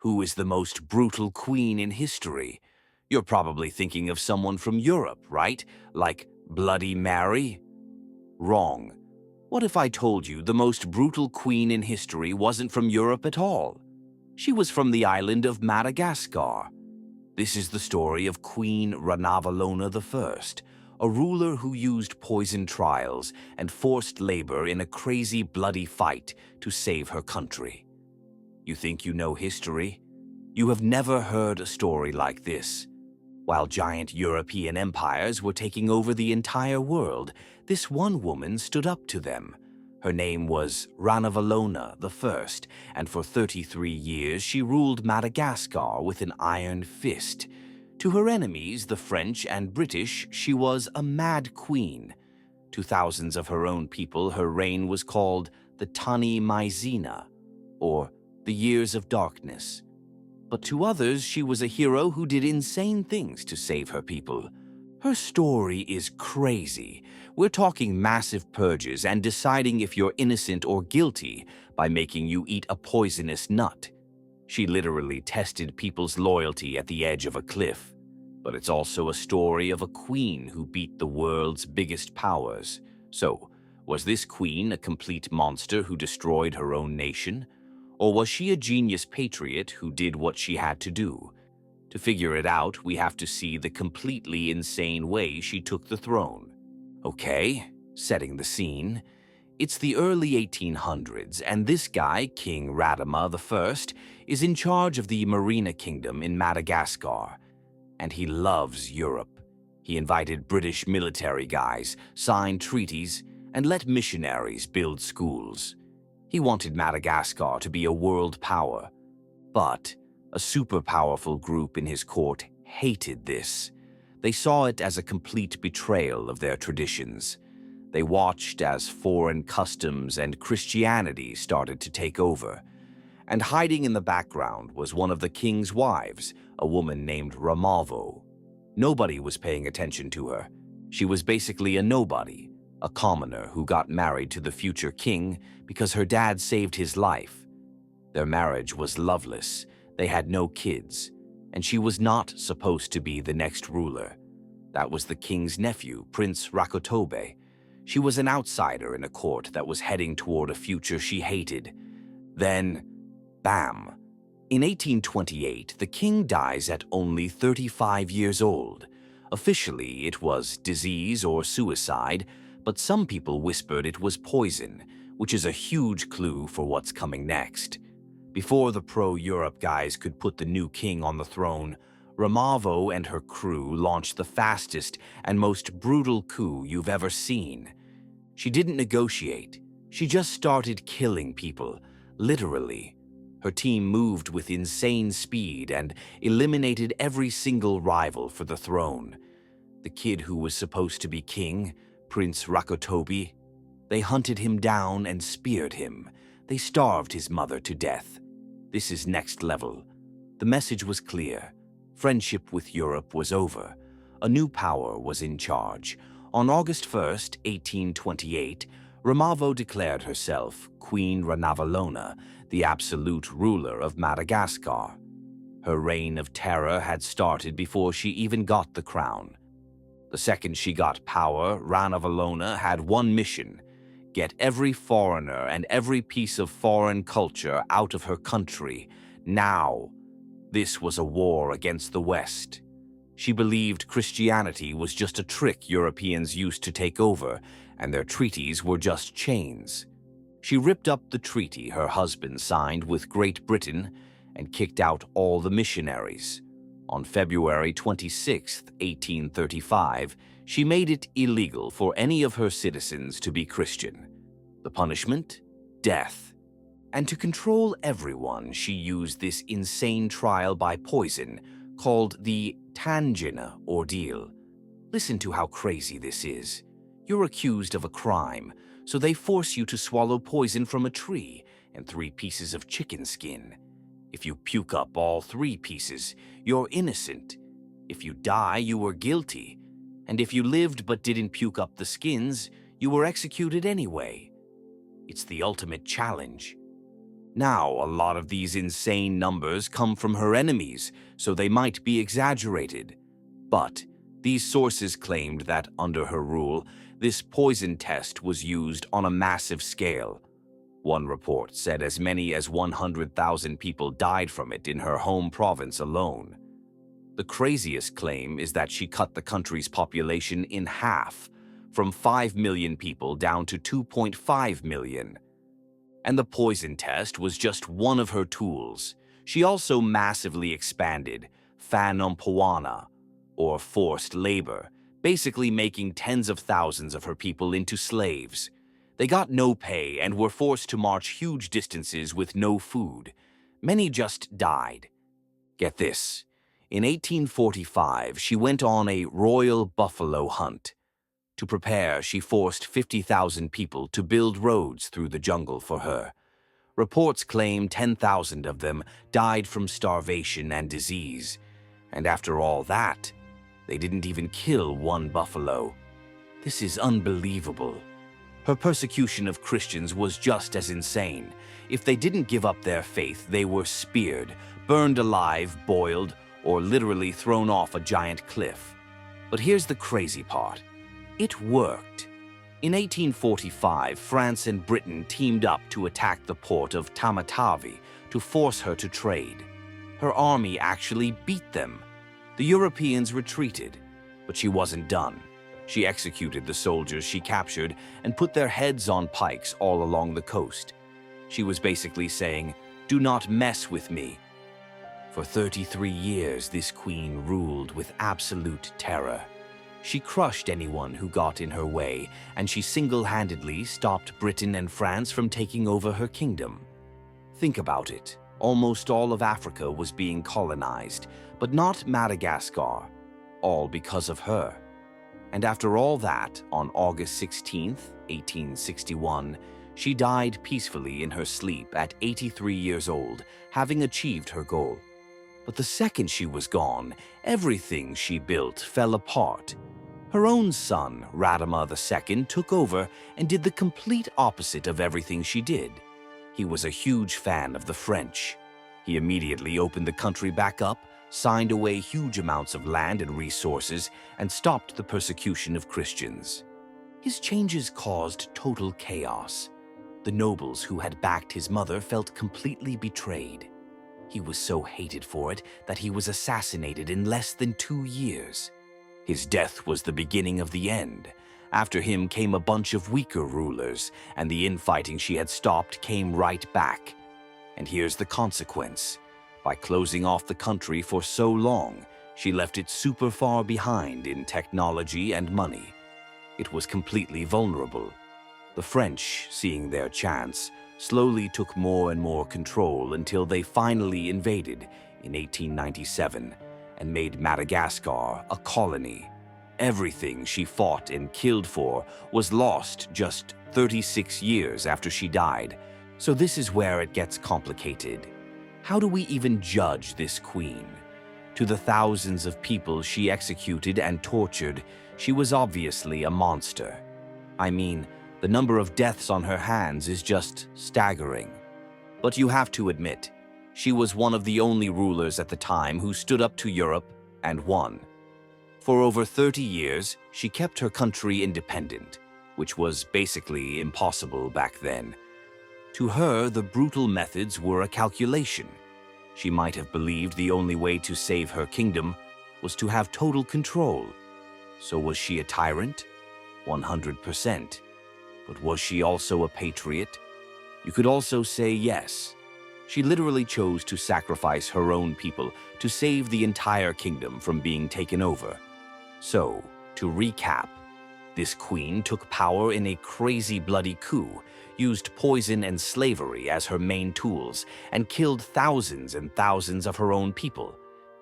Who is the most brutal queen in history? You're probably thinking of someone from Europe, right? Like Bloody Mary? Wrong. What if I told you the most brutal queen in history wasn't from Europe at all? She was from the island of Madagascar. This is the story of Queen Ranavalona I, a ruler who used poison trials and forced labor in a crazy, bloody fight to save her country. You think you know history? You have never heard a story like this. While giant European empires were taking over the entire world, this one woman stood up to them. Her name was Ranavalona I, and for 33 years she ruled Madagascar with an iron fist. To her enemies, the French and British, she was a mad queen. To thousands of her own people, her reign was called the tany maizina, or the years of darkness. But to others, she was a hero who did insane things to save her people. Her story is crazy. We're talking massive purges and deciding if you're innocent or guilty by making you eat a poisonous nut. She literally tested people's loyalty at the edge of a cliff. But it's also a story of a queen who beat the world's biggest powers. So, was this queen a complete monster who destroyed her own nation? Or was she a genius patriot who did what she had to do? To figure it out, we have to see the completely insane way she took the throne. Okay, setting the scene. It's the early 1800s, and this guy, King Radama I, is in charge of the Marina Kingdom in Madagascar. And he loves Europe. He invited British military guys, signed treaties, and let missionaries build schools. He wanted Madagascar to be a world power. But a super powerful group in his court hated this. They saw it as a complete betrayal of their traditions. They watched as foreign customs and Christianity started to take over. And hiding in the background was one of the king's wives, a woman named Ramavo. Nobody was paying attention to her. She was basically a nobody, a commoner who got married to the future king because her dad saved his life. Their marriage was loveless. They had no kids, and she was not supposed to be the next ruler. That was the king's nephew, Prince Rakotobe. She was an outsider in a court that was heading toward a future she hated. Then, bam! In 1828, the king dies at only 35 years old. Officially, it was disease or suicide, but some people whispered it was poison, which is a huge clue for what's coming next. Before the pro-Europe guys could put the new king on the throne, Ramavo and her crew launched the fastest and most brutal coup you've ever seen. She didn't negotiate. She just started killing people, literally. Her team moved with insane speed and eliminated every single rival for the throne. The kid who was supposed to be king, Prince Rakotobe, they hunted him down and speared him. They starved his mother to death. This is next level. The message was clear. Friendship with Europe was over. A new power was in charge. On August 1st, 1828, Ramavo declared herself Queen Ranavalona, the absolute ruler of Madagascar. Her reign of terror had started before she even got the crown. The second she got power, Ranavalona had one mission: get every foreigner and every piece of foreign culture out of her country, now. This was a war against the West. She believed Christianity was just a trick Europeans used to take over, and their treaties were just chains. She ripped up the treaty her husband signed with Great Britain and kicked out all the missionaries. On February 26, 1835, she made it illegal for any of her citizens to be Christian. The punishment? Death. And to control everyone, she used this insane trial by poison called the Tangina ordeal. Listen to how crazy this is. You're accused of a crime, so they force you to swallow poison from a tree and 3 pieces of chicken skin. If you puke up all 3 pieces, you're innocent. If you die, you were guilty. And if you lived but didn't puke up the skins, you were executed anyway. It's the ultimate challenge. Now, a lot of these insane numbers come from her enemies, so they might be exaggerated. But these sources claimed that, under her rule, this poison test was used on a massive scale. One report said as many as 100,000 people died from it in her home province alone. The craziest claim is that she cut the country's population in half, from 5 million people down to 2.5 million. And the poison test was just one of her tools. She also massively expanded whānau, or forced labor, basically making tens of thousands of her people into slaves. They got no pay and were forced to march huge distances with no food. Many just died. Get this. In 1845, she went on a royal buffalo hunt. To prepare, she forced 50,000 people to build roads through the jungle for her. Reports claim 10,000 of them died from starvation and disease. And after all that, they didn't even kill one buffalo. This is unbelievable. Her persecution of Christians was just as insane. If they didn't give up their faith, they were speared, burned alive, boiled, or literally thrown off a giant cliff. But here's the crazy part. It worked. In 1845, France and Britain teamed up to attack the port of Tamatave to force her to trade. Her army actually beat them. The Europeans retreated, but she wasn't done. She executed the soldiers she captured and put their heads on pikes all along the coast. She was basically saying, "Do not mess with me." For 33 years, this queen ruled with absolute terror. She crushed anyone who got in her way, and she single-handedly stopped Britain and France from taking over her kingdom. Think about it. Almost all of Africa was being colonized, but not Madagascar, all because of her. And after all that, on August 16th, 1861, she died peacefully in her sleep at 83 years old, having achieved her goal. But the second she was gone, everything she built fell apart. Her own son, Radama II, took over and did the complete opposite of everything she did. He was a huge fan of the French. He immediately opened the country back up, signed away huge amounts of land and resources, and stopped the persecution of Christians. His changes caused total chaos. The nobles who had backed his mother felt completely betrayed. He was so hated for it that he was assassinated in less than 2 years. His death was the beginning of the end. After him came a bunch of weaker rulers, and the infighting she had stopped came right back. And here's the consequence. By closing off the country for so long, she left it super far behind in technology and money. It was completely vulnerable. The French, seeing their chance, slowly took more and more control until they finally invaded in 1897 and made Madagascar a colony. Everything she fought and killed for was lost just 36 years after she died. So this is where it gets complicated. How do we even judge this queen? To the thousands of people she executed and tortured, she was obviously a monster. I mean, the number of deaths on her hands is just staggering. But you have to admit, she was one of the only rulers at the time who stood up to Europe and won. For over 30 years, she kept her country independent, which was basically impossible back then. To her, the brutal methods were a calculation. She might have believed the only way to save her kingdom was to have total control. So was she a tyrant? 100%. But was she also a patriot? You could also say yes. She literally chose to sacrifice her own people to save the entire kingdom from being taken over. So, to recap, this queen took power in a crazy bloody coup, used poison and slavery as her main tools, and killed thousands and thousands of her own people.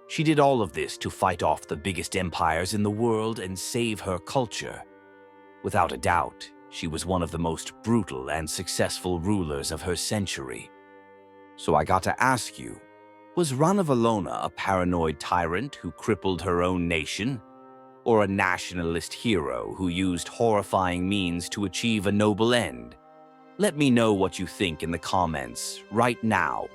She did all of this to fight off the biggest empires in the world and save her culture. Without a doubt, she was one of the most brutal and successful rulers of her century. So I got to ask you, was Ranavalona a paranoid tyrant who crippled her own nation? Or a nationalist hero who used horrifying means to achieve a noble end? Let me know what you think in the comments right now.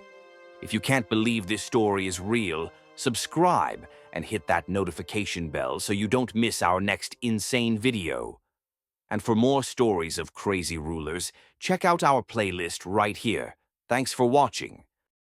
If you can't believe this story is real, subscribe and hit that notification bell so you don't miss our next insane video. And for more stories of crazy rulers, check out our playlist right here. Thanks for watching.